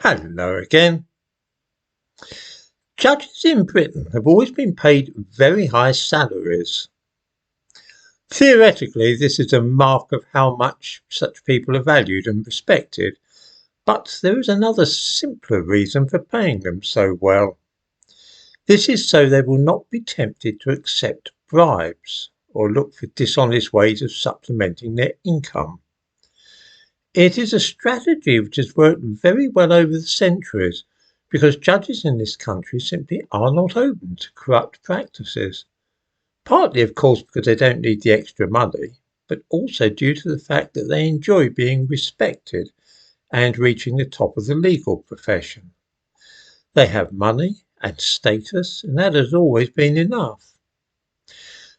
Hello again. Judges in Britain have always been paid very high salaries. Theoretically, this is a mark of how much such people are valued and respected, but there is another simpler reason for paying them so well. This is so they will not be tempted to accept bribes or look for dishonest ways of supplementing their income. It is a strategy which has worked very well over the centuries because judges in this country simply are not open to corrupt practices. Partly, of course, because they don't need the extra money, but also due to the fact that they enjoy being respected and reaching the top of the legal profession. They have money and status, and that has always been enough.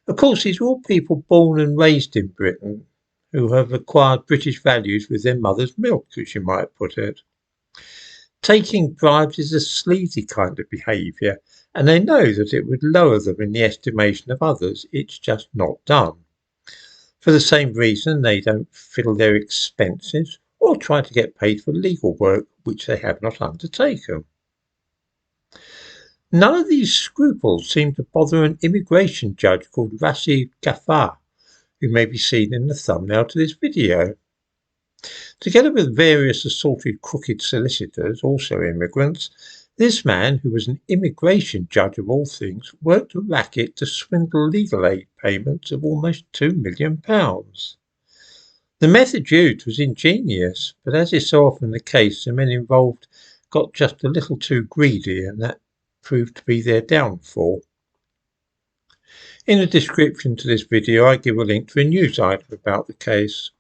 Of course, these are all people born and raised in Britain who have acquired British values with their mother's milk, as you might put it. Taking bribes is a sleazy kind of behaviour, and they know that it would lower them in the estimation of others. It's just not done. For the same reason, they don't fill their expenses or try to get paid for legal work which they have not undertaken. None of these scruples seem to bother an immigration judge called Rashid Ghaffar, who may be seen in the thumbnail to this video. Together with various assorted crooked solicitors, also immigrants, this man, who was an immigration judge of all things, worked a racket to swindle legal aid payments of almost £2 million. The method used was ingenious, but as is so often the case, the men involved got just a little too greedy, and that proved to be their downfall. In the description to this video, I give a link to a news item about the case.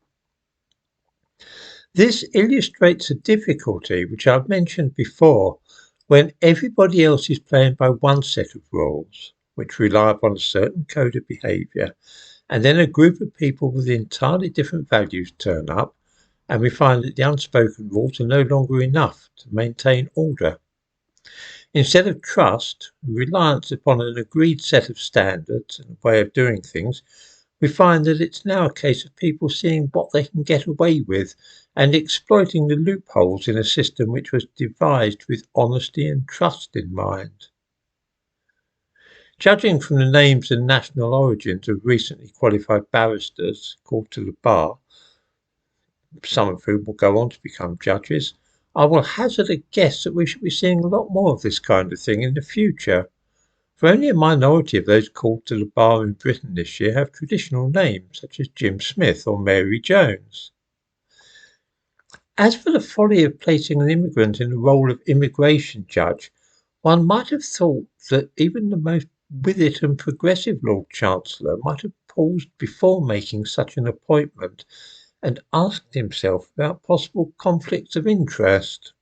This illustrates a difficulty which I've mentioned before when everybody else is playing by one set of rules, which rely upon a certain code of behaviour, and then a group of people with entirely different values turn up, and we find that the unspoken rules are no longer enough to maintain order. Instead of trust and reliance upon an agreed set of standards and way of doing things, we find that it's now a case of people seeing what they can get away with and exploiting the loopholes in a system which was devised with honesty and trust in mind. Judging from the names and national origins of recently qualified barristers called to the bar, some of whom will go on to become judges, I will hazard a guess that we should be seeing a lot more of this kind of thing in the future. For only a minority of those called to the bar in Britain this year have traditional names such as Jim Smith or Mary Jones. As for the folly of placing an immigrant in the role of immigration judge, one might have thought that even the most with it and progressive Lord Chancellor might have paused before making such an appointment and asked himself about possible conflicts of interest.